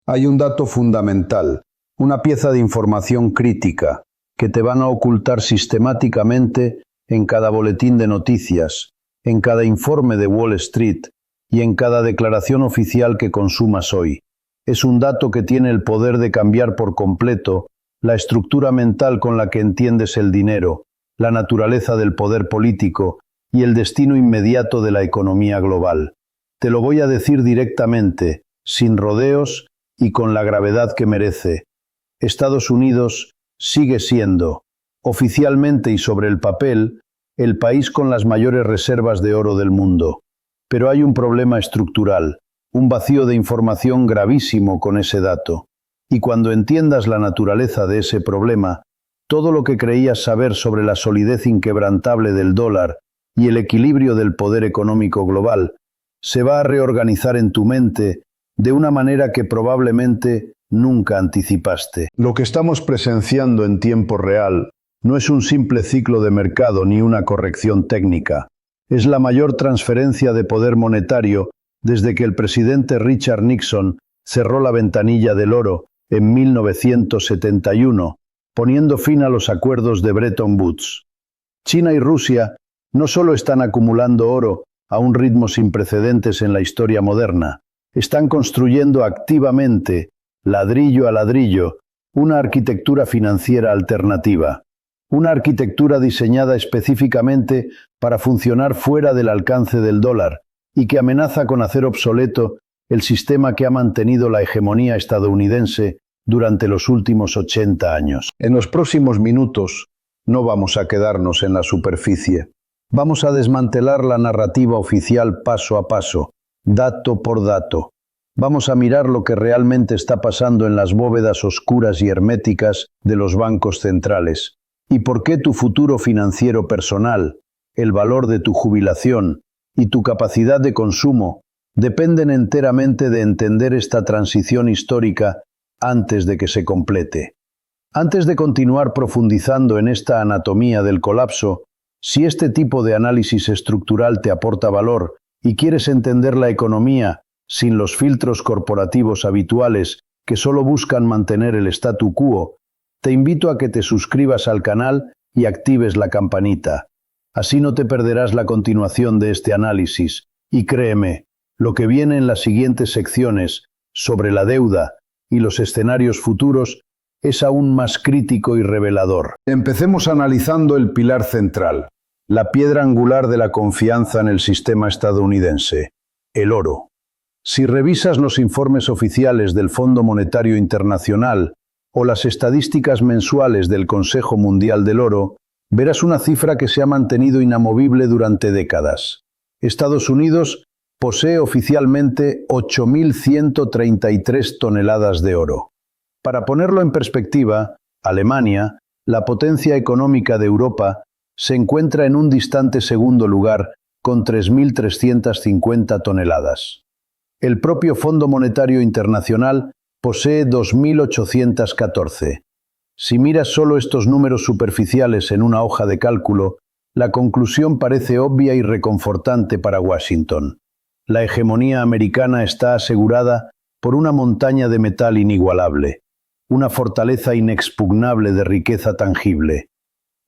Hay un dato fundamental, una pieza de información crítica, que te van a ocultar sistemáticamente en cada boletín de noticias, en cada informe de Wall Street y en cada declaración oficial que consumas hoy. Es un dato que tiene el poder de cambiar por completo la estructura mental con la que entiendes el dinero, la naturaleza del poder político y el destino inmediato de la economía global. Te lo voy a decir directamente, sin rodeos y con la gravedad que merece. Estados Unidos sigue siendo, oficialmente y sobre el papel, el país con las mayores reservas de oro del mundo. Pero hay un problema estructural, un vacío de información gravísimo con ese dato. Y cuando entiendas la naturaleza de ese problema, todo lo que creías saber sobre la solidez inquebrantable del dólar y el equilibrio del poder económico global se va a reorganizar en tu mente de una manera que probablemente nunca anticipaste. Lo que estamos presenciando en tiempo real no es un simple ciclo de mercado ni una corrección técnica. Es la mayor transferencia de poder monetario desde que el presidente Richard Nixon cerró la ventanilla del oro en 1971, poniendo fin a los acuerdos de Bretton Woods. China y Rusia no solo están acumulando oro a un ritmo sin precedentes en la historia moderna, están construyendo activamente, ladrillo a ladrillo, una arquitectura financiera alternativa. Una arquitectura diseñada específicamente para funcionar fuera del alcance del dólar y que amenaza con hacer obsoleto el sistema que ha mantenido la hegemonía estadounidense durante los últimos 80 años. En los próximos minutos no vamos a quedarnos en la superficie. Vamos a desmantelar la narrativa oficial paso a paso, dato por dato. Vamos a mirar lo que realmente está pasando en las bóvedas oscuras y herméticas de los bancos centrales. Y por qué tu futuro financiero personal, el valor de tu jubilación y tu capacidad de consumo dependen enteramente de entender esta transición histórica antes de que se complete. Antes de continuar profundizando en esta anatomía del colapso, si este tipo de análisis estructural te aporta valor y quieres entender la economía sin los filtros corporativos habituales que solo buscan mantener el statu quo, te invito a que te suscribas al canal y actives la campanita. Así no te perderás la continuación de este análisis. Y créeme, lo que viene en las siguientes secciones sobre la deuda y los escenarios futuros es aún más crítico y revelador. Empecemos analizando el pilar central, la piedra angular de la confianza en el sistema estadounidense, el oro. Si revisas los informes oficiales del Fondo Monetario Internacional o las estadísticas mensuales del Consejo Mundial del Oro, verás una cifra que se ha mantenido inamovible durante décadas. Estados Unidos posee oficialmente 8.133 toneladas de oro. Para ponerlo en perspectiva, Alemania, la potencia económica de Europa, se encuentra en un distante segundo lugar con 3.350 toneladas. El propio Fondo Monetario Internacional posee 2.814. Si miras solo estos números superficiales en una hoja de cálculo, la conclusión parece obvia y reconfortante para Washington. La hegemonía americana está asegurada por una montaña de metal inigualable, una fortaleza inexpugnable de riqueza tangible.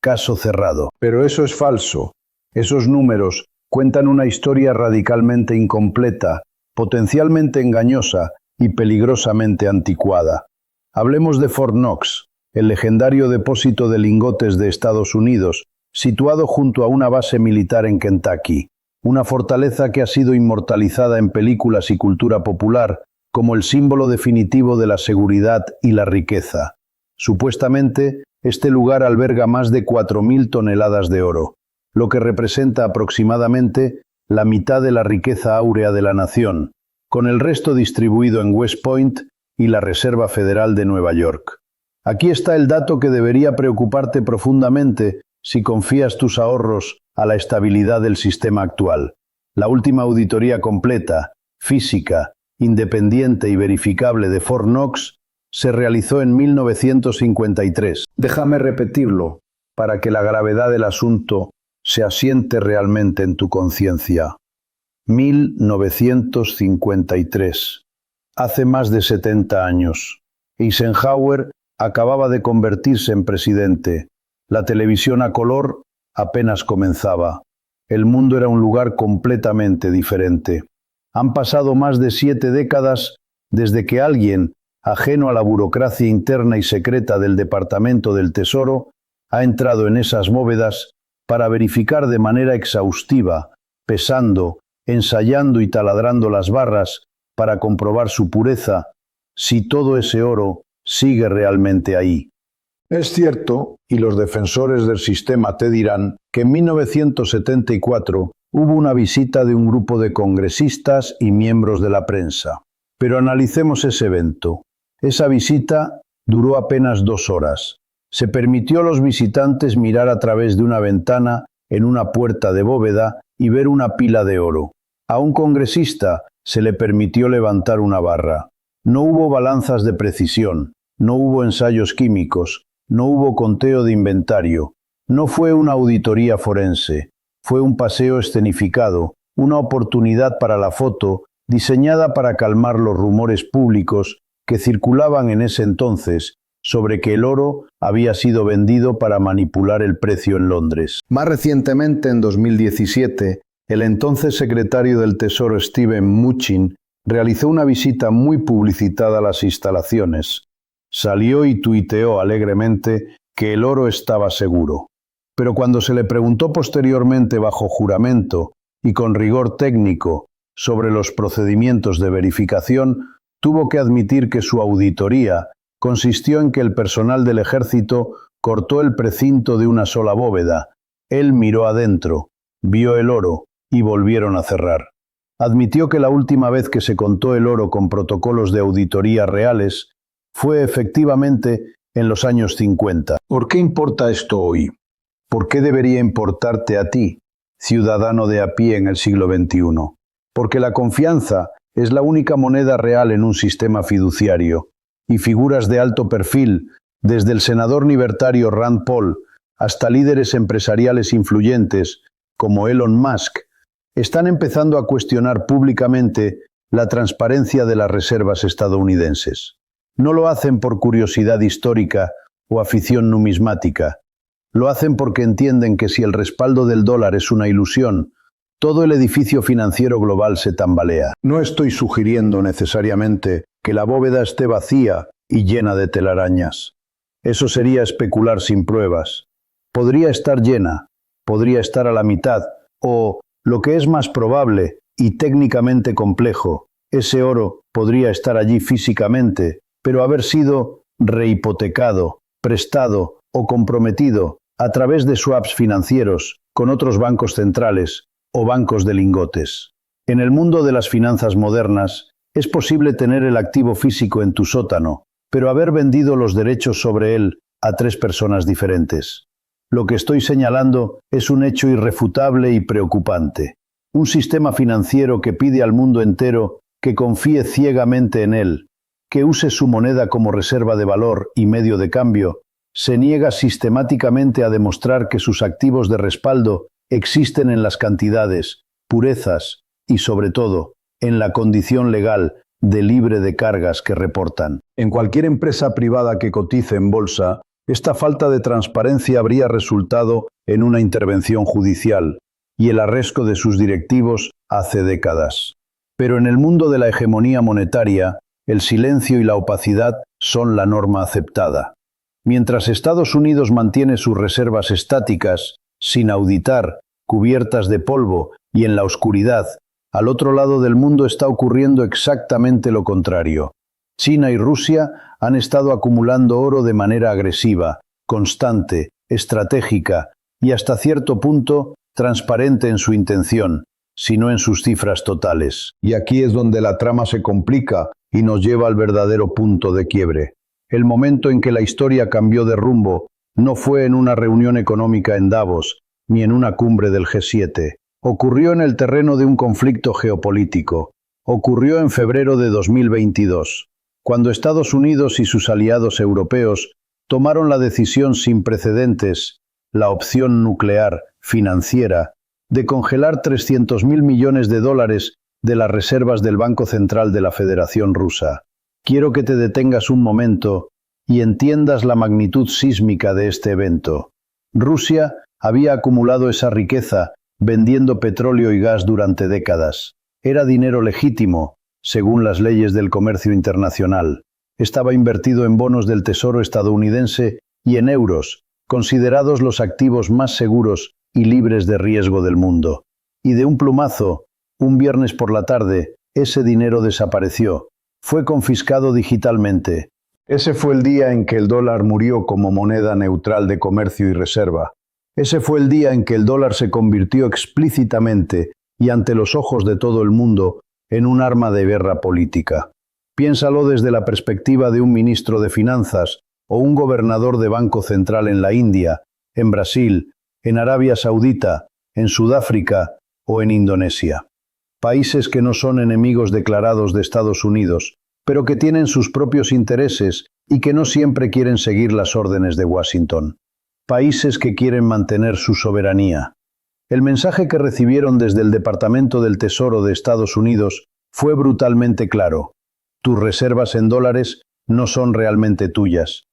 Caso cerrado. Pero eso es falso. Esos números cuentan una historia radicalmente incompleta, potencialmente engañosa y peligrosamente anticuada. Hablemos de Fort Knox, el legendario depósito de lingotes de Estados Unidos, situado junto a una base militar en Kentucky, una fortaleza que ha sido inmortalizada en películas y cultura popular como el símbolo definitivo de la seguridad y la riqueza. Supuestamente, este lugar alberga más de 4.000 toneladas de oro, lo que representa aproximadamente la mitad de la riqueza áurea de la nación, con el resto distribuido en West Point y la Reserva Federal de Nueva York. Aquí está el dato que debería preocuparte profundamente si confías tus ahorros a la estabilidad del sistema actual. La última auditoría completa, física, independiente y verificable de Fort Knox se realizó en 1953. Déjame repetirlo para que la gravedad del asunto se asiente realmente en tu conciencia. 1953. hace más de 70 años. Eisenhower acababa de convertirse en presidente. La televisión a color apenas comenzaba. El mundo era un lugar completamente diferente. Han pasado más de 7 décadas desde que alguien, ajeno a la burocracia interna y secreta del Departamento del Tesoro, ha entrado en esas bóvedas para verificar de manera exhaustiva, pesando, ensayando y taladrando las barras para comprobar su pureza, si todo ese oro sigue realmente ahí. Es cierto, y los defensores del sistema te dirán, que en 1974 hubo una visita de un grupo de congresistas y miembros de la prensa. Pero analicemos ese evento. Esa visita duró apenas 2 horas. Se permitió a los visitantes mirar a través de una ventana en una puerta de bóveda y ver una pila de oro. A un congresista se le permitió levantar una barra. No hubo balanzas de precisión, no hubo ensayos químicos, no hubo conteo de inventario, no fue una auditoría forense, fue un paseo escenificado, una oportunidad para la foto diseñada para calmar los rumores públicos que circulaban en ese entonces sobre que el oro había sido vendido para manipular el precio en Londres. Más recientemente, en 2017, el entonces secretario del Tesoro Steven Mnuchin realizó una visita muy publicitada a las instalaciones. Salió y tuiteó alegremente que el oro estaba seguro. Pero cuando se le preguntó posteriormente bajo juramento y con rigor técnico sobre los procedimientos de verificación, tuvo que admitir que su auditoría consistió en que el personal del ejército cortó el precinto de una sola bóveda. Él miró adentro, vio el oro y volvieron a cerrar. Admitió que la última vez que se contó el oro con protocolos de auditoría reales fue efectivamente en los años 50. ¿Por qué importa esto hoy? ¿Por qué debería importarte a ti, ciudadano de a pie en el siglo XXI? Porque la confianza es la única moneda real en un sistema fiduciario, y figuras de alto perfil, desde el senador libertario Rand Paul hasta líderes empresariales influyentes como Elon Musk, están empezando a cuestionar públicamente la transparencia de las reservas estadounidenses. No lo hacen por curiosidad histórica o afición numismática. Lo hacen porque entienden que si el respaldo del dólar es una ilusión, todo el edificio financiero global se tambalea. No estoy sugiriendo necesariamente que la bóveda esté vacía y llena de telarañas. Eso sería especular sin pruebas. Podría estar llena, podría estar a la mitad, o, lo que es más probable y técnicamente complejo, ese oro podría estar allí físicamente, pero haber sido rehipotecado, prestado o comprometido a través de swaps financieros con otros bancos centrales o bancos de lingotes. En el mundo de las finanzas modernas, es posible tener el activo físico en tu sótano, pero haber vendido los derechos sobre él a 3 personas diferentes. Lo que estoy señalando es un hecho irrefutable y preocupante. Un sistema financiero que pide al mundo entero que confíe ciegamente en él, que use su moneda como reserva de valor y medio de cambio, se niega sistemáticamente a demostrar que sus activos de respaldo existen en las cantidades, purezas y, sobre todo, en la condición legal de libre de cargas que reportan. En cualquier empresa privada que cotice en bolsa, esta falta de transparencia habría resultado en una intervención judicial y el arresto de sus directivos hace décadas. Pero en el mundo de la hegemonía monetaria, el silencio y la opacidad son la norma aceptada. Mientras Estados Unidos mantiene sus reservas estáticas, sin auditar, cubiertas de polvo y en la oscuridad, al otro lado del mundo está ocurriendo exactamente lo contrario. China y Rusia han estado acumulando oro de manera agresiva, constante, estratégica y hasta cierto punto transparente en su intención, sino en sus cifras totales. Y aquí es donde la trama se complica y nos lleva al verdadero punto de quiebre. El momento en que la historia cambió de rumbo no fue en una reunión económica en Davos, ni en una cumbre del G7. Ocurrió en el terreno de un conflicto geopolítico. Ocurrió en febrero de 2022, cuando Estados Unidos y sus aliados europeos tomaron la decisión sin precedentes, la opción nuclear, financiera, de congelar $300.000 millones de las reservas del Banco Central de la Federación Rusa. Quiero que te detengas un momento y entiendas la magnitud sísmica de este evento. Rusia había acumulado esa riqueza vendiendo petróleo y gas durante décadas. Era dinero legítimo, según las leyes del comercio internacional. Estaba invertido en bonos del Tesoro estadounidense y en euros, considerados los activos más seguros y libres de riesgo del mundo. Y de un plumazo, un viernes por la tarde, ese dinero desapareció. Fue confiscado digitalmente. Ese fue el día en que el dólar murió como moneda neutral de comercio y reserva. Ese fue el día en que el dólar se convirtió explícitamente y ante los ojos de todo el mundo en un arma de guerra política. Piénsalo desde la perspectiva de un ministro de Finanzas o un gobernador de Banco Central en la India, en Brasil, en Arabia Saudita, en Sudáfrica o en Indonesia. Países que no son enemigos declarados de Estados Unidos, pero que tienen sus propios intereses y que no siempre quieren seguir las órdenes de Washington. Países que quieren mantener su soberanía. El mensaje que recibieron desde el Departamento del Tesoro de Estados Unidos fue brutalmente claro. Tus reservas en dólares no son realmente tuyas.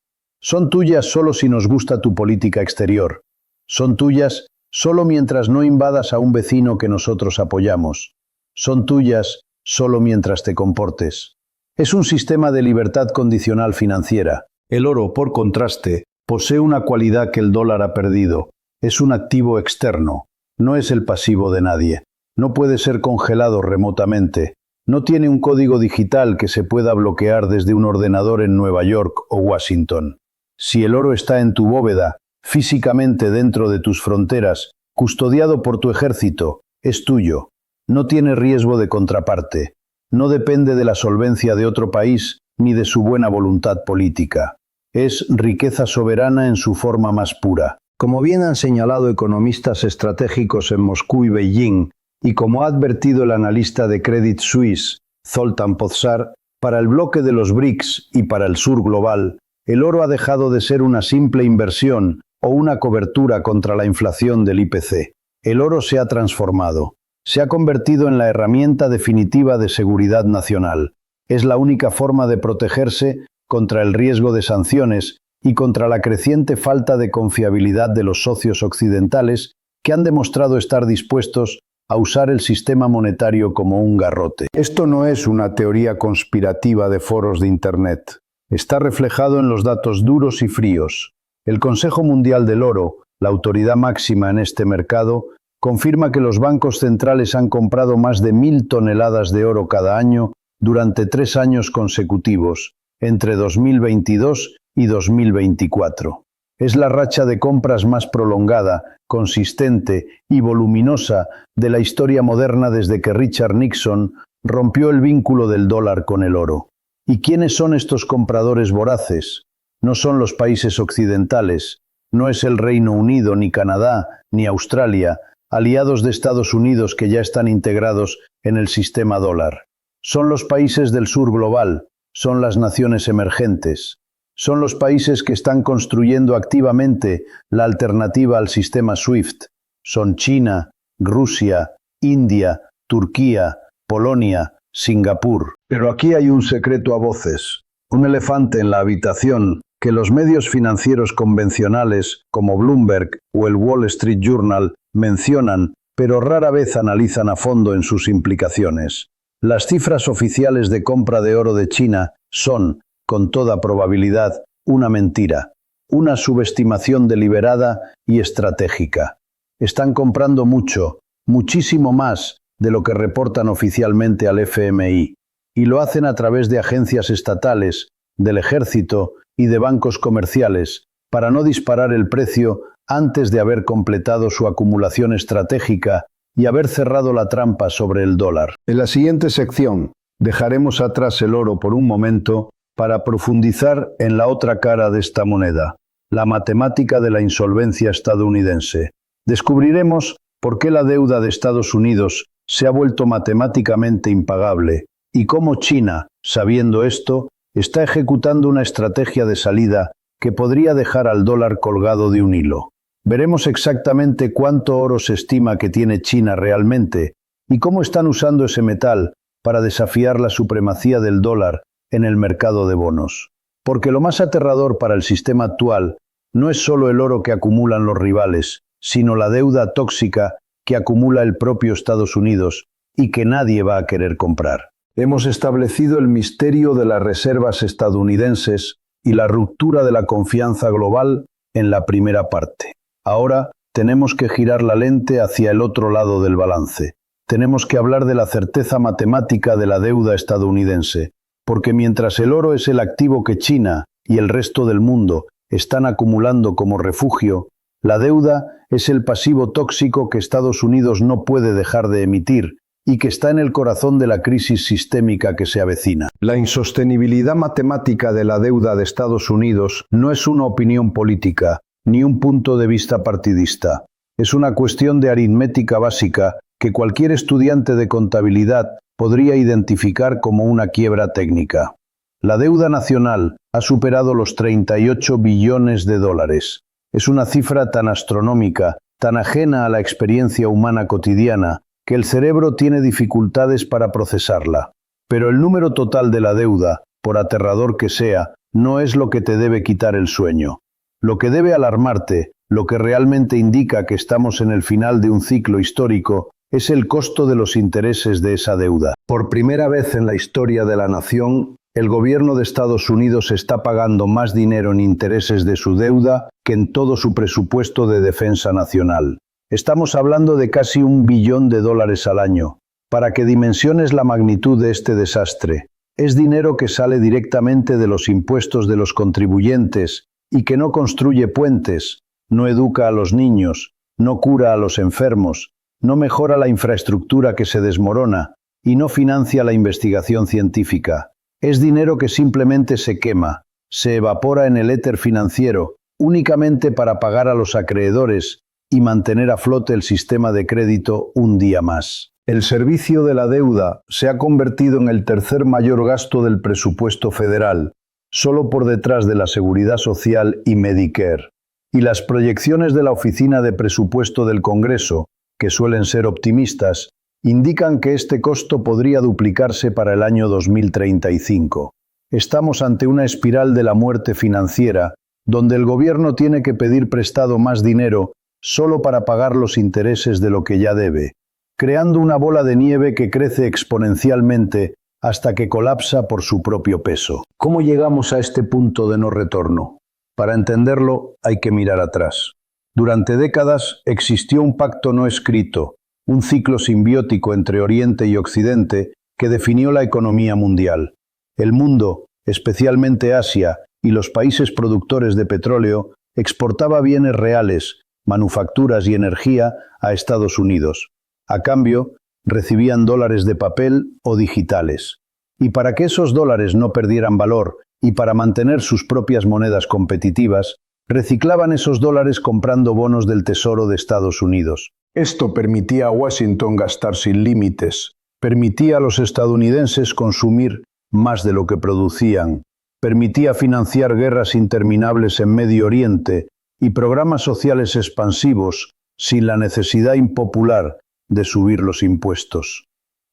Son tuyas solo si nos gusta tu política exterior. Son tuyas solo mientras no invadas a un vecino que nosotros apoyamos. Son tuyas solo mientras te comportes. Es un sistema de libertad condicional financiera. El oro, por contraste, posee una cualidad que el dólar ha perdido. Es un activo externo. No es el pasivo de nadie. No puede ser congelado remotamente. No tiene un código digital que se pueda bloquear desde un ordenador en Nueva York o Washington. Si el oro está en tu bóveda, físicamente dentro de tus fronteras, custodiado por tu ejército, es tuyo. No tiene riesgo de contraparte. No depende de la solvencia de otro país ni de su buena voluntad política. Es riqueza soberana en su forma más pura. Como bien han señalado economistas estratégicos en Moscú y Beijing, y como ha advertido el analista de Credit Suisse, Zoltán Pozsar, para el bloque de los BRICS y para el sur global, el oro ha dejado de ser una simple inversión o una cobertura contra la inflación del IPC. El oro se ha transformado. Se ha convertido en la herramienta definitiva de seguridad nacional. Es la única forma de protegerse contra el riesgo de sanciones y contra la creciente falta de confiabilidad de los socios occidentales que han demostrado estar dispuestos a usar el sistema monetario como un garrote. Esto no es una teoría conspirativa de foros de Internet. Está reflejado en los datos duros y fríos. El Consejo Mundial del Oro, la autoridad máxima en este mercado, confirma que los bancos centrales han comprado más de 1.000 toneladas de oro cada año durante 3 años consecutivos, entre 2022 y 2024. Es la racha de compras más prolongada, consistente y voluminosa de la historia moderna desde que Richard Nixon rompió el vínculo del dólar con el oro. ¿Y quiénes son estos compradores voraces? No son los países occidentales, no es el Reino Unido, ni Canadá, ni Australia, aliados de Estados Unidos que ya están integrados en el sistema dólar. Son los países del sur global, son las naciones emergentes. Son los países que están construyendo activamente la alternativa al sistema SWIFT. Son China, Rusia, India, Turquía, Polonia, Singapur. Pero aquí hay un secreto a voces, un elefante en la habitación que los medios financieros convencionales como Bloomberg o el Wall Street Journal mencionan, pero rara vez analizan a fondo en sus implicaciones. Las cifras oficiales de compra de oro de China son, con toda probabilidad, una mentira, una subestimación deliberada y estratégica. Están comprando mucho, muchísimo más de lo que reportan oficialmente al FMI, y lo hacen a través de agencias estatales, del ejército y de bancos comerciales, para no disparar el precio antes de haber completado su acumulación estratégica y haber cerrado la trampa sobre el dólar. En la siguiente sección dejaremos atrás el oro por un momento para profundizar en la otra cara de esta moneda, la matemática de la insolvencia estadounidense. Descubriremos por qué la deuda de Estados Unidos se ha vuelto matemáticamente impagable y cómo China, sabiendo esto, está ejecutando una estrategia de salida que podría dejar al dólar colgado de un hilo. Veremos exactamente cuánto oro se estima que tiene China realmente y cómo están usando ese metal para desafiar la supremacía del dólar en el mercado de bonos. Porque lo más aterrador para el sistema actual no es solo el oro que acumulan los rivales, sino la deuda tóxica que acumula el propio Estados Unidos y que nadie va a querer comprar. Hemos establecido el misterio de las reservas estadounidenses y la ruptura de la confianza global en la primera parte. Ahora tenemos que girar la lente hacia el otro lado del balance. Tenemos que hablar de la certeza matemática de la deuda estadounidense, porque mientras el oro es el activo que China y el resto del mundo están acumulando como refugio, la deuda es el pasivo tóxico que Estados Unidos no puede dejar de emitir y que está en el corazón de la crisis sistémica que se avecina. La insostenibilidad matemática de la deuda de Estados Unidos no es una opinión política ni un punto de vista partidista. Es una cuestión de aritmética básica que cualquier estudiante de contabilidad podría identificar como una quiebra técnica. La deuda nacional ha superado los 38 billones de dólares. Es una cifra tan astronómica, tan ajena a la experiencia humana cotidiana, que el cerebro tiene dificultades para procesarla. Pero el número total de la deuda, por aterrador que sea, no es lo que te debe quitar el sueño. Lo que debe alarmarte, lo que realmente indica que estamos en el final de un ciclo histórico, es el costo de los intereses de esa deuda. Por primera vez en la historia de la nación, el gobierno de Estados Unidos está pagando más dinero en intereses de su deuda que en todo su presupuesto de defensa nacional. Estamos hablando de casi $1 billón al año. Para que dimensiones la magnitud de este desastre, es dinero que sale directamente de los impuestos de los contribuyentes y que no construye puentes, no educa a los niños, no cura a los enfermos, no mejora la infraestructura que se desmorona y no financia la investigación científica. Es dinero que simplemente se quema, se evapora en el éter financiero, únicamente para pagar a los acreedores y mantener a flote el sistema de crédito un día más. El servicio de la deuda se ha convertido en el tercer mayor gasto del presupuesto federal, solo por detrás de la Seguridad Social y Medicare. Y las proyecciones de la Oficina de Presupuesto del Congreso, que suelen ser optimistas, indican que este costo podría duplicarse para el año 2035. Estamos ante una espiral de la muerte financiera, donde el gobierno tiene que pedir prestado más dinero solo para pagar los intereses de lo que ya debe, creando una bola de nieve que crece exponencialmente hasta que colapsa por su propio peso. ¿Cómo llegamos a este punto de no retorno? Para entenderlo, hay que mirar atrás. Durante décadas existió un pacto no escrito, un ciclo simbiótico entre Oriente y Occidente que definió la economía mundial. El mundo, especialmente Asia y los países productores de petróleo, exportaba bienes reales, manufacturas y energía a Estados Unidos. A cambio, recibían dólares de papel o digitales. Y para que esos dólares no perdieran valor y para mantener sus propias monedas competitivas, reciclaban esos dólares comprando bonos del Tesoro de Estados Unidos. Esto permitía a Washington gastar sin límites, permitía a los estadounidenses consumir más de lo que producían, permitía financiar guerras interminables en Medio Oriente y programas sociales expansivos sin la necesidad impopular de subir los impuestos.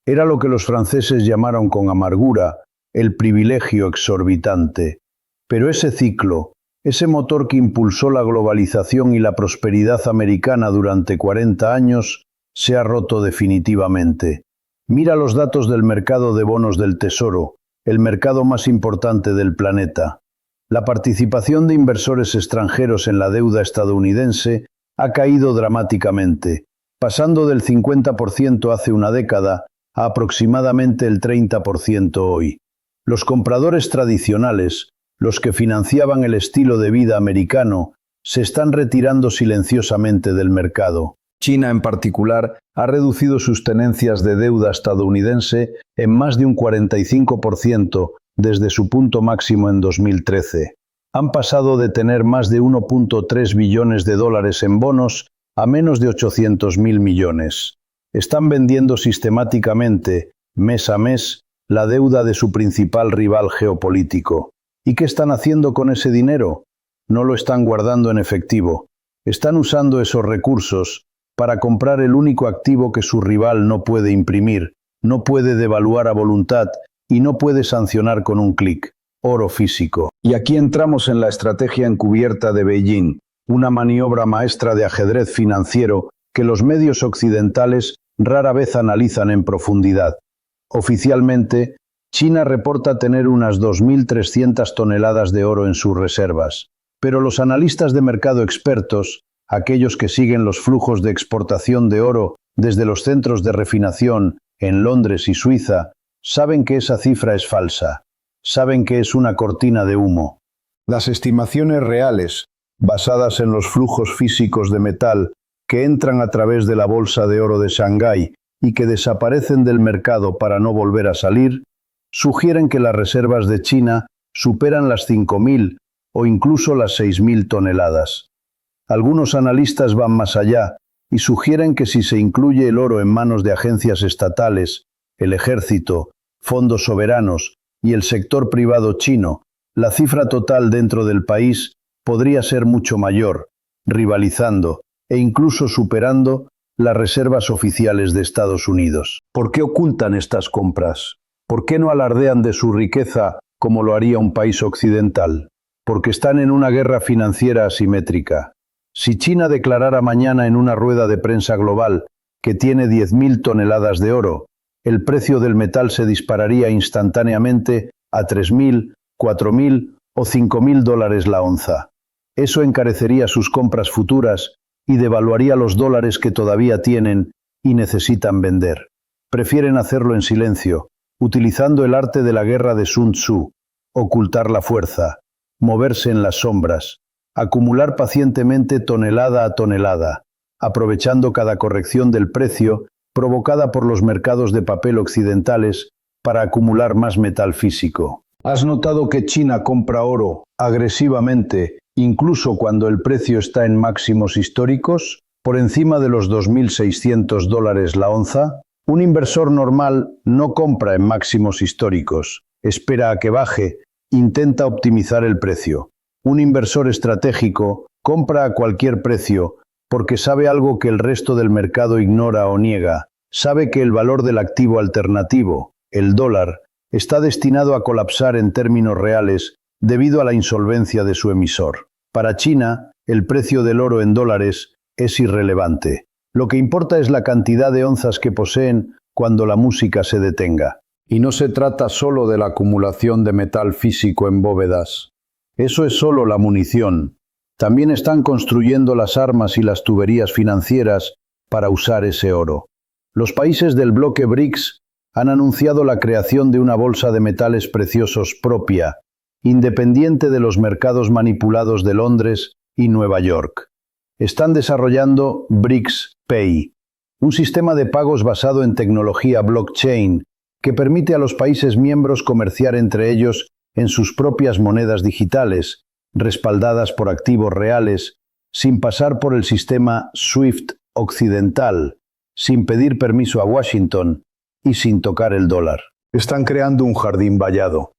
Era lo que los franceses llamaron con amargura el privilegio exorbitante. Pero ese ciclo, ese motor que impulsó la globalización y la prosperidad americana durante 40 años, se ha roto definitivamente. Mira los datos del mercado de bonos del Tesoro, el mercado más importante del planeta. La participación de inversores extranjeros en la deuda estadounidense ha caído dramáticamente, pasando del 50% hace una década a aproximadamente el 30% hoy. Los compradores tradicionales, los que financiaban el estilo de vida americano, se están retirando silenciosamente del mercado. China, en particular, ha reducido sus tenencias de deuda estadounidense en más de un 45% desde su punto máximo en 2013. Han pasado de tener más de 1.3 billones de dólares en bonos a menos de 800.000 millones. Están vendiendo sistemáticamente, mes a mes, la deuda de su principal rival geopolítico. ¿Y qué están haciendo con ese dinero? No lo están guardando en efectivo. Están usando esos recursos para comprar el único activo que su rival no puede imprimir, no puede devaluar a voluntad y no puede sancionar con un clic: oro físico. Y aquí entramos en la estrategia encubierta de Beijing, una maniobra maestra de ajedrez financiero que los medios occidentales rara vez analizan en profundidad. Oficialmente, China reporta tener unas 2.300 toneladas de oro en sus reservas, pero los analistas de mercado expertos, aquellos que siguen los flujos de exportación de oro desde los centros de refinación en Londres y Suiza, saben que esa cifra es falsa, saben que es una cortina de humo. Las estimaciones reales, basadas en los flujos físicos de metal que entran a través de la bolsa de oro de Shanghái y que desaparecen del mercado para no volver a salir, sugieren que las reservas de China superan las 5.000 o incluso las 6.000 toneladas. Algunos analistas van más allá y sugieren que si se incluye el oro en manos de agencias estatales, el ejército, fondos soberanos y el sector privado chino, la cifra total dentro del país podría ser mucho mayor, rivalizando e incluso superando las reservas oficiales de Estados Unidos. ¿Por qué ocultan estas compras? ¿Por qué no alardean de su riqueza como lo haría un país occidental? Porque están en una guerra financiera asimétrica. Si China declarara mañana en una rueda de prensa global que tiene 10.000 toneladas de oro, el precio del metal se dispararía instantáneamente a 3.000, 4.000 o 5.000 dólares la onza. Eso encarecería sus compras futuras y devaluaría los dólares que todavía tienen y necesitan vender. Prefieren hacerlo en silencio, utilizando el arte de la guerra de Sun Tzu: ocultar la fuerza, moverse en las sombras, acumular pacientemente tonelada a tonelada, aprovechando cada corrección del precio provocada por los mercados de papel occidentales para acumular más metal físico. ¿Has notado que China compra oro agresivamente, incluso cuando el precio está en máximos históricos, por encima de los 2.600 dólares la onza? Un inversor normal no compra en máximos históricos, espera a que baje, intenta optimizar el precio. Un inversor estratégico compra a cualquier precio porque sabe algo que el resto del mercado ignora o niega. Sabe que el valor del activo alternativo, el dólar, está destinado a colapsar en términos reales debido a la insolvencia de su emisor. Para China, el precio del oro en dólares es irrelevante. Lo que importa es la cantidad de onzas que poseen cuando la música se detenga. Y no se trata solo de la acumulación de metal físico en bóvedas. Eso es solo la munición. También están construyendo las armas y las tuberías financieras para usar ese oro. Los países del bloque BRICS han anunciado la creación de una bolsa de metales preciosos propia, independiente de los mercados manipulados de Londres y Nueva York. Están desarrollando BRICS Pay, un sistema de pagos basado en tecnología blockchain que permite a los países miembros comerciar entre ellos en sus propias monedas digitales, respaldadas por activos reales, sin pasar por el sistema SWIFT occidental, sin pedir permiso a Washington y sin tocar el dólar. Están creando un jardín vallado,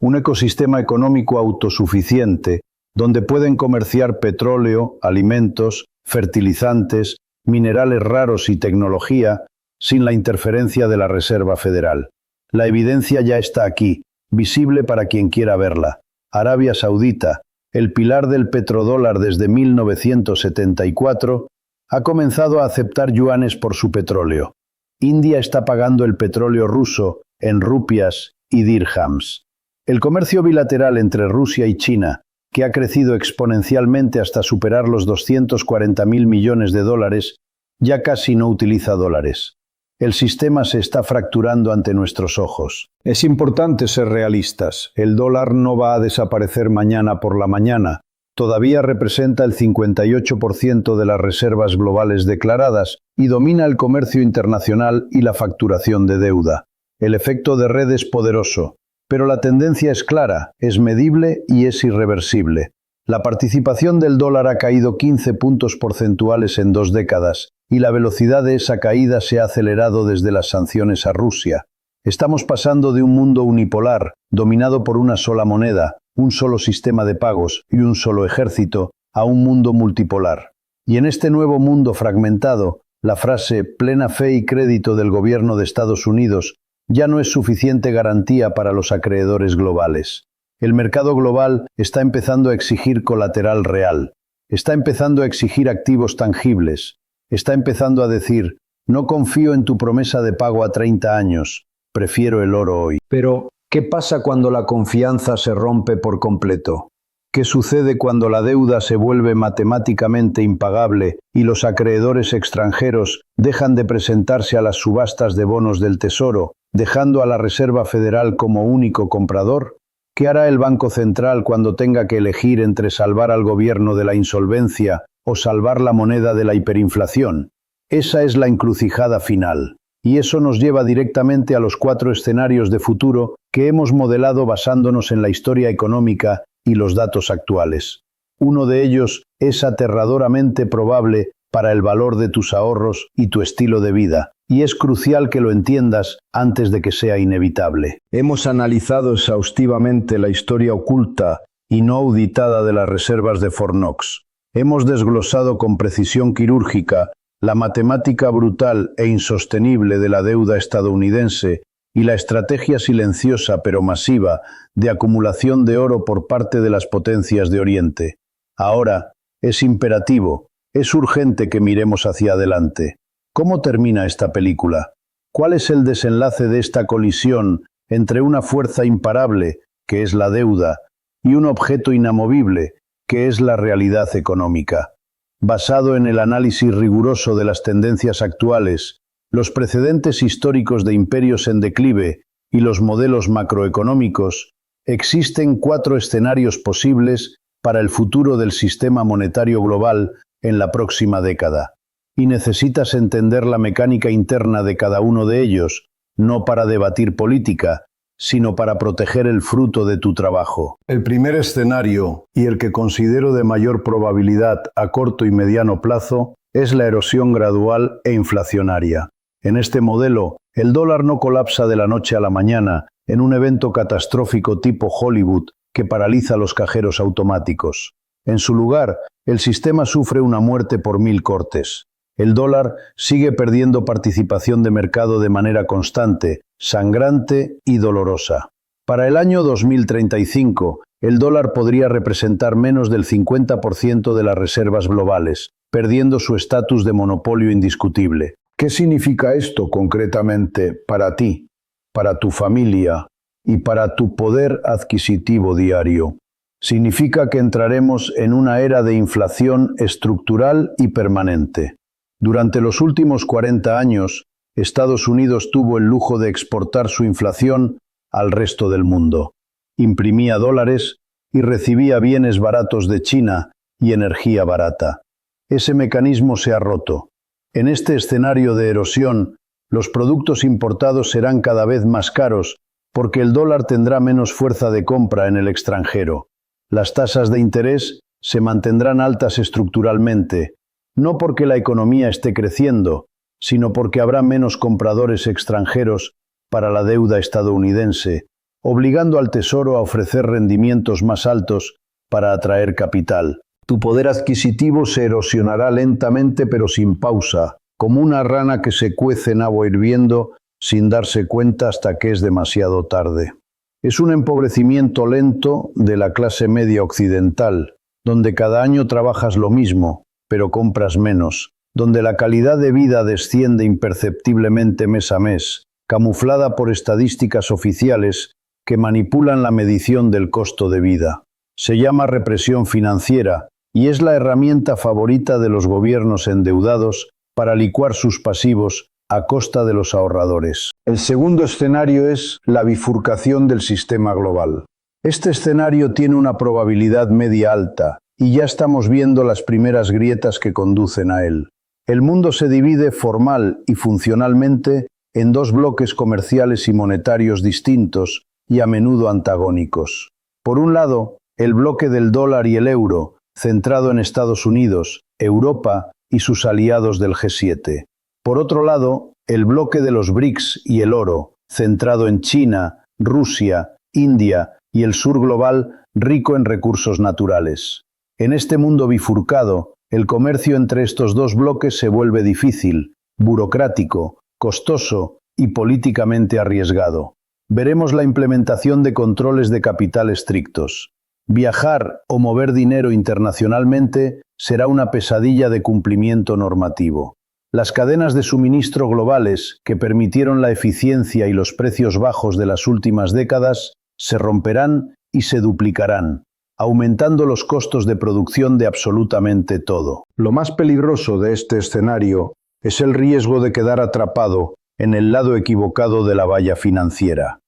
un ecosistema económico autosuficiente donde pueden comerciar petróleo, alimentos, fertilizantes, minerales raros y tecnología sin la interferencia de la Reserva Federal. La evidencia ya está aquí, visible para quien quiera verla. Arabia Saudita, el pilar del petrodólar desde 1974, ha comenzado a aceptar yuanes por su petróleo. India está pagando el petróleo ruso en rupias y dirhams. El comercio bilateral entre Rusia y China, que ha crecido exponencialmente hasta superar los 240.000 millones de dólares, ya casi no utiliza dólares. El sistema se está fracturando ante nuestros ojos. Es importante ser realistas. El dólar no va a desaparecer mañana por la mañana. Todavía representa el 58% de las reservas globales declaradas y domina el comercio internacional y la facturación de deuda. El efecto de red es poderoso, pero la tendencia es clara, es medible y es irreversible. La participación del dólar ha caído 15 puntos porcentuales en 2 décadas, y la velocidad de esa caída se ha acelerado desde las sanciones a Rusia. Estamos pasando de un mundo unipolar, dominado por una sola moneda, un solo sistema de pagos y un solo ejército, a un mundo multipolar. Y en este nuevo mundo fragmentado, la frase plena fe y crédito del gobierno de Estados Unidos ya no es suficiente garantía para los acreedores globales. El mercado global está empezando a exigir colateral real, está empezando a exigir activos tangibles, está empezando a decir, no confío en tu promesa de pago a 30 años, prefiero el oro hoy. Pero, ¿qué pasa cuando la confianza se rompe por completo? ¿Qué sucede cuando la deuda se vuelve matemáticamente impagable y los acreedores extranjeros dejan de presentarse a las subastas de bonos del Tesoro, dejando a la Reserva Federal como único comprador? ¿Qué hará el Banco Central cuando tenga que elegir entre salvar al gobierno de la insolvencia o salvar la moneda de la hiperinflación? Esa es la encrucijada final. Y eso nos lleva directamente a los 4 escenarios de futuro que hemos modelado basándonos en la historia económica y los datos actuales. Uno de ellos es aterradoramente probable para el valor de tus ahorros y tu estilo de vida, y es crucial que lo entiendas antes de que sea inevitable. Hemos analizado exhaustivamente la historia oculta y no auditada de las reservas de Fort Knox. Hemos desglosado con precisión quirúrgica la matemática brutal e insostenible de la deuda estadounidense y la estrategia silenciosa pero masiva de acumulación de oro por parte de las potencias de Oriente. Ahora, es imperativo, es urgente que miremos hacia adelante. ¿Cómo termina esta película? ¿Cuál es el desenlace de esta colisión entre una fuerza imparable, que es la deuda, y un objeto inamovible, que es la realidad económica? Basado en el análisis riguroso de las tendencias actuales, los precedentes históricos de imperios en declive y los modelos macroeconómicos, existen 4 escenarios posibles para el futuro del sistema monetario global en la próxima década. Y necesitas entender la mecánica interna de cada uno de ellos, no para debatir política, sino para proteger el fruto de tu trabajo. El primer escenario, y el que considero de mayor probabilidad a corto y mediano plazo, es la erosión gradual e inflacionaria. En este modelo, el dólar no colapsa de la noche a la mañana en un evento catastrófico tipo Hollywood que paraliza los cajeros automáticos. En su lugar, el sistema sufre una muerte por 1000 cortes. El dólar sigue perdiendo participación de mercado de manera constante, sangrante y dolorosa. Para el año 2035, el dólar podría representar menos del 50% de las reservas globales, perdiendo su estatus de monopolio indiscutible. ¿Qué significa esto concretamente para ti, para tu familia y para tu poder adquisitivo diario? Significa que entraremos en una era de inflación estructural y permanente. Durante los últimos 40 años, Estados Unidos tuvo el lujo de exportar su inflación al resto del mundo. Imprimía dólares y recibía bienes baratos de China y energía barata. Ese mecanismo se ha roto. En este escenario de erosión, los productos importados serán cada vez más caros porque el dólar tendrá menos fuerza de compra en el extranjero. Las tasas de interés se mantendrán altas estructuralmente, no porque la economía esté creciendo, sino porque habrá menos compradores extranjeros para la deuda estadounidense, obligando al Tesoro a ofrecer rendimientos más altos para atraer capital. Tu poder adquisitivo se erosionará lentamente pero sin pausa, como una rana que se cuece en agua hirviendo sin darse cuenta hasta que es demasiado tarde. Es un empobrecimiento lento de la clase media occidental, donde cada año trabajas lo mismo, pero compras menos, donde la calidad de vida desciende imperceptiblemente mes a mes, camuflada por estadísticas oficiales que manipulan la medición del costo de vida. Se llama represión financiera y es la herramienta favorita de los gobiernos endeudados para licuar sus pasivos a costa de los ahorradores. El segundo escenario es la bifurcación del sistema global. Este escenario tiene una probabilidad media alta y ya estamos viendo las primeras grietas que conducen a él. El mundo se divide formal y funcionalmente en 2 bloques comerciales y monetarios distintos y a menudo antagónicos. Por un lado, el bloque del dólar y el euro, centrado en Estados Unidos, Europa y sus aliados del G7. Por otro lado, el bloque de los BRICS y el oro, centrado en China, Rusia, India y el sur global rico en recursos naturales. En este mundo bifurcado, El comercio entre estos dos bloques se vuelve difícil, burocrático, costoso y políticamente arriesgado. Veremos la implementación de controles de capital estrictos. Viajar o mover dinero internacionalmente será una pesadilla de cumplimiento normativo. Las cadenas de suministro globales, que permitieron la eficiencia y los precios bajos de las últimas décadas, se romperán y se duplicarán, aumentando los costos de producción de absolutamente todo. Lo más peligroso de este escenario es el riesgo de quedar atrapado en el lado equivocado de la valla financiera.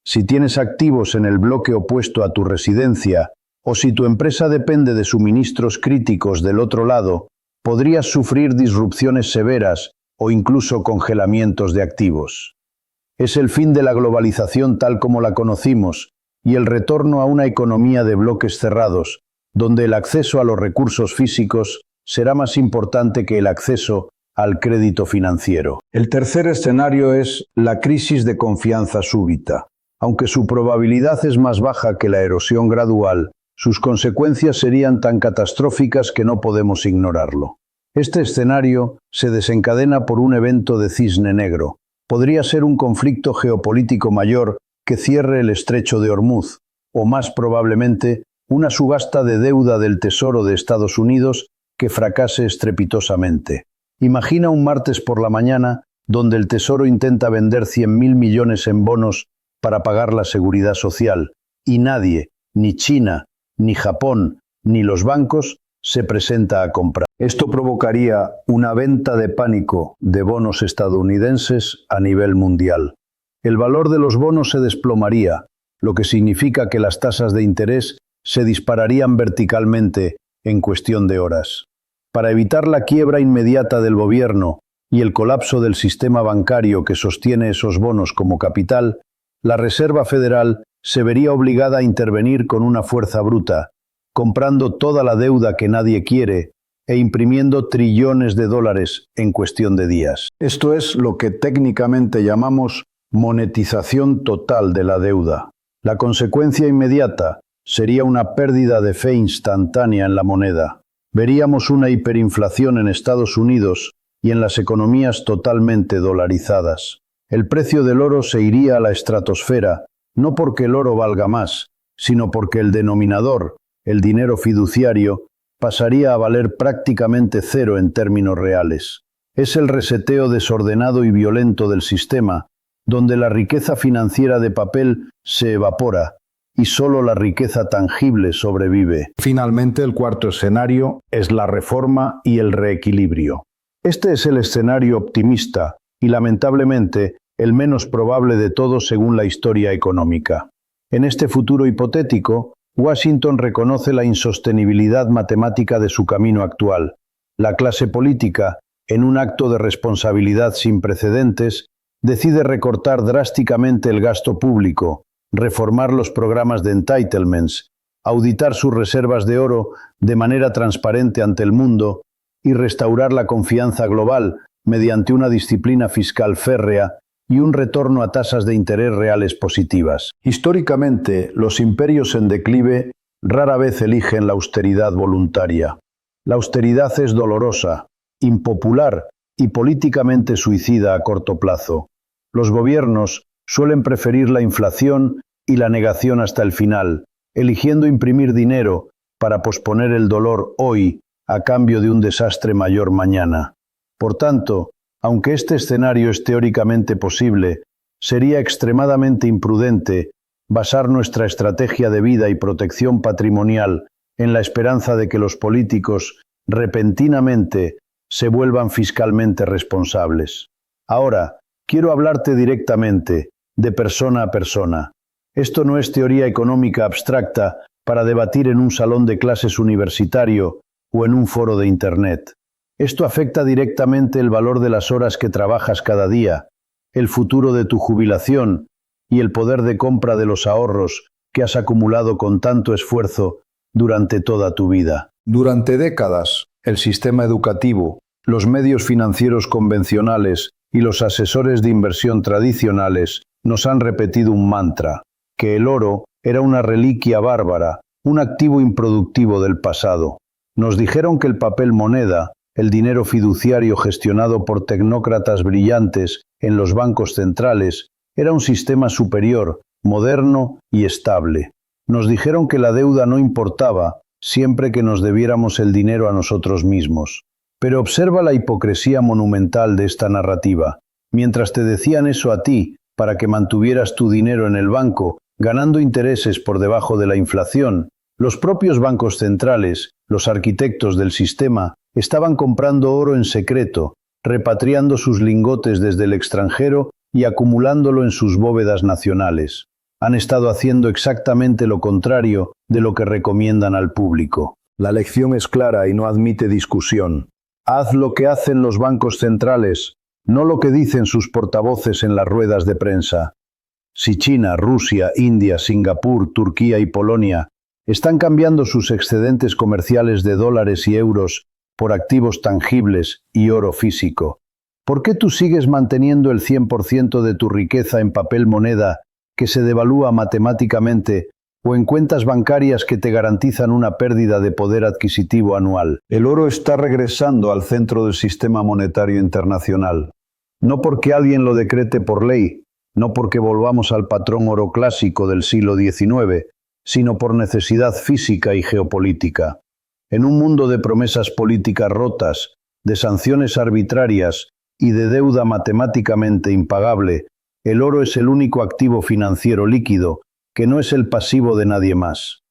Si tienes activos en el bloque opuesto a tu residencia, o si tu empresa depende de suministros críticos del otro lado, podrías sufrir disrupciones severas o incluso congelamientos de activos. Es el fin de la globalización tal como la conocimos y el retorno a una economía de bloques cerrados, donde el acceso a los recursos físicos será más importante que el acceso al crédito financiero. El tercer escenario es la crisis de confianza súbita. Aunque su probabilidad es más baja que la erosión gradual, sus consecuencias serían tan catastróficas que no podemos ignorarlo. Este escenario se desencadena por un evento de cisne negro. Podría ser un conflicto geopolítico mayor que cierre el estrecho de Hormuz, o más probablemente, una subasta de deuda del Tesoro de Estados Unidos que fracase estrepitosamente. Imagina un martes por la mañana donde el Tesoro intenta vender 100.000 millones en bonos para pagar la seguridad social, y nadie, ni China, ni Japón, ni los bancos, se presenta a comprar. Esto provocaría una venta de pánico de bonos estadounidenses a nivel mundial. El valor de los bonos se desplomaría, lo que significa que las tasas de interés se dispararían verticalmente en cuestión de horas. Para evitar la quiebra inmediata del gobierno y el colapso del sistema bancario que sostiene esos bonos como capital, la Reserva Federal se vería obligada a intervenir con una fuerza bruta, comprando toda la deuda que nadie quiere e imprimiendo trillones de dólares en cuestión de días. Esto es lo que técnicamente llamamos monetización total de la deuda. La consecuencia inmediata sería una pérdida de fe instantánea en la moneda. Veríamos una hiperinflación en Estados Unidos y en las economías totalmente dolarizadas. El precio del oro se iría a la estratosfera, no porque el oro valga más, sino porque el denominador, el dinero fiduciario, pasaría a valer prácticamente cero en términos reales. Es el reseteo desordenado y violento del sistema, donde la riqueza financiera de papel se evapora y solo la riqueza tangible sobrevive. Finalmente, el cuarto escenario es la reforma y el reequilibrio. Este es el escenario optimista y, lamentablemente, el menos probable de todos según la historia económica. En este futuro hipotético, Washington reconoce la insostenibilidad matemática de su camino actual. La clase política, en un acto de responsabilidad sin precedentes, decide recortar drásticamente el gasto público, reformar los programas de entitlements, auditar sus reservas de oro de manera transparente ante el mundo y restaurar la confianza global mediante una disciplina fiscal férrea y un retorno a tasas de interés reales positivas. Históricamente, los imperios en declive rara vez eligen la austeridad voluntaria. La austeridad es dolorosa, impopular y políticamente suicida a corto plazo. Los gobiernos suelen preferir la inflación y la negación hasta el final, eligiendo imprimir dinero para posponer el dolor hoy a cambio de un desastre mayor mañana. Por tanto, aunque este escenario es teóricamente posible, sería extremadamente imprudente basar nuestra estrategia de vida y protección patrimonial en la esperanza de que los políticos repentinamente se vuelvan fiscalmente responsables. Ahora, quiero hablarte directamente, de persona a persona. Esto no es teoría económica abstracta para debatir en un salón de clases universitario o en un foro de Internet. Esto afecta directamente el valor de las horas que trabajas cada día, el futuro de tu jubilación y el poder de compra de los ahorros que has acumulado con tanto esfuerzo durante toda tu vida. Durante décadas, el sistema educativo, los medios financieros convencionales y los asesores de inversión tradicionales nos han repetido un mantra, que el oro era una reliquia bárbara, un activo improductivo del pasado. Nos dijeron que el papel moneda, el dinero fiduciario gestionado por tecnócratas brillantes en los bancos centrales, era un sistema superior, moderno y estable. Nos dijeron que la deuda no importaba, siempre que nos debiéramos el dinero a nosotros mismos. Pero observa la hipocresía monumental de esta narrativa. Mientras te decían eso a ti, para que mantuvieras tu dinero en el banco, ganando intereses por debajo de la inflación, los propios bancos centrales, los arquitectos del sistema, estaban comprando oro en secreto, repatriando sus lingotes desde el extranjero y acumulándolo en sus bóvedas nacionales. Han estado haciendo exactamente lo contrario de lo que recomiendan al público. La lección es clara y no admite discusión. Haz lo que hacen los bancos centrales, no lo que dicen sus portavoces en las ruedas de prensa. Si China, Rusia, India, Singapur, Turquía y Polonia están cambiando sus excedentes comerciales de dólares y euros por activos tangibles y oro físico, ¿por qué tú sigues manteniendo el 100% de tu riqueza en papel moneda que se devalúa matemáticamente o en cuentas bancarias que te garantizan una pérdida de poder adquisitivo anual? El oro está regresando al centro del sistema monetario internacional, no porque alguien lo decrete por ley, no porque volvamos al patrón oro clásico del siglo XIX, sino por necesidad física y geopolítica. En un mundo de promesas políticas rotas, de sanciones arbitrarias y de deuda matemáticamente impagable, el oro es el único activo financiero líquido que no es el pasivo de nadie más.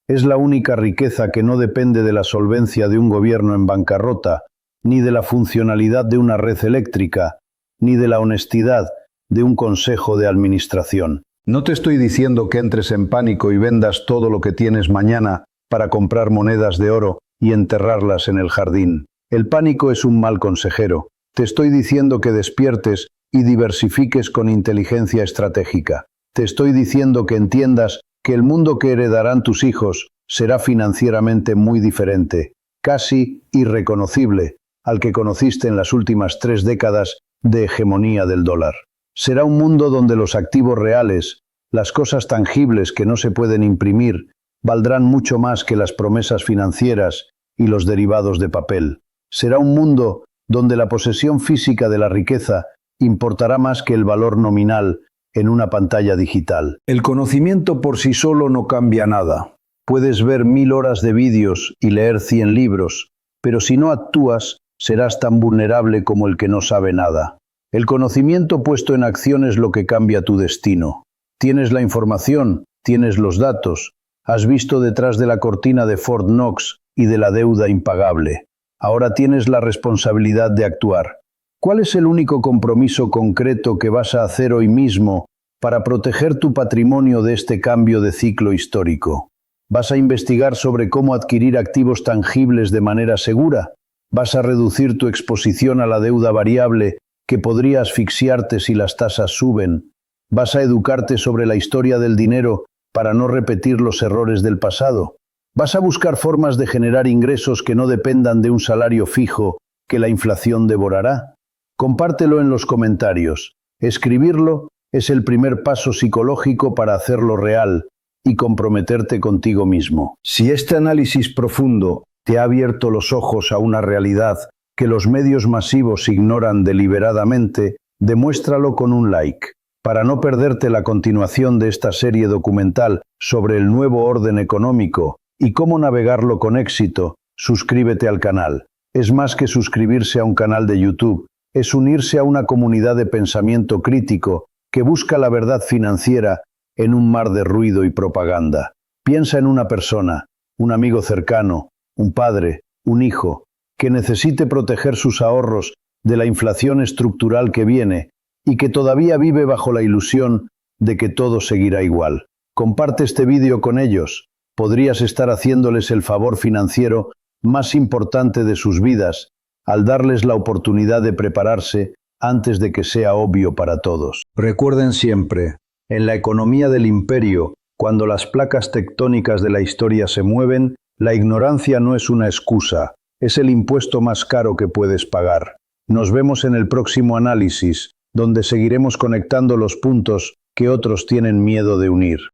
Es la única riqueza que no depende de la solvencia de un gobierno en bancarrota, ni de la funcionalidad de una red eléctrica, ni de la honestidad de un consejo de administración. No te estoy diciendo que entres en pánico y vendas todo lo que tienes mañana para comprar monedas de oro y enterrarlas en el jardín. El pánico es un mal consejero. Te estoy diciendo que despiertes y diversifiques con inteligencia estratégica. Te estoy diciendo que entiendas que el mundo que heredarán tus hijos será financieramente muy diferente, casi irreconocible, al que conociste en las últimas 3 décadas de hegemonía del dólar. Será un mundo donde los activos reales, las cosas tangibles que no se pueden imprimir, valdrán mucho más que las promesas financieras y los derivados de papel. Será un mundo donde la posesión física de la riqueza importará más que el valor nominal en una pantalla digital. El conocimiento por sí solo no cambia nada. Puedes ver 1000 horas de vídeos y leer 100 libros, pero si no actúas, serás tan vulnerable como el que no sabe nada. El conocimiento puesto en acción es lo que cambia tu destino. Tienes la información, tienes los datos, has visto detrás de la cortina de Fort Knox y de la deuda impagable. Ahora tienes la responsabilidad de actuar. ¿Cuál es el único compromiso concreto que vas a hacer hoy mismo para proteger tu patrimonio de este cambio de ciclo histórico? ¿Vas a investigar sobre cómo adquirir activos tangibles de manera segura? ¿Vas a reducir tu exposición a la deuda variable que podría asfixiarte si las tasas suben? ¿Vas a educarte sobre la historia del dinero para no repetir los errores del pasado? ¿Vas a buscar formas de generar ingresos que no dependan de un salario fijo que la inflación devorará? Compártelo en los comentarios. Escribirlo es el primer paso psicológico para hacerlo real y comprometerte contigo mismo. Si este análisis profundo te ha abierto los ojos a una realidad que los medios masivos ignoran deliberadamente, demuéstralo con un like. Para no perderte la continuación de esta serie documental sobre el nuevo orden económico y cómo navegarlo con éxito, suscríbete al canal. Es más que suscribirse a un canal de YouTube, es unirse a una comunidad de pensamiento crítico que busca la verdad financiera en un mar de ruido y propaganda. Piensa en una persona, un amigo cercano, un padre, un hijo, que necesite proteger sus ahorros de la inflación estructural que viene y que todavía vive bajo la ilusión de que todo seguirá igual. Comparte este vídeo con ellos. Podrías estar haciéndoles el favor financiero más importante de sus vidas al darles la oportunidad de prepararse antes de que sea obvio para todos. Recuerden siempre, en la economía del imperio, cuando las placas tectónicas de la historia se mueven, la ignorancia no es una excusa, es el impuesto más caro que puedes pagar. Nos vemos en el próximo análisis, donde seguiremos conectando los puntos que otros tienen miedo de unir.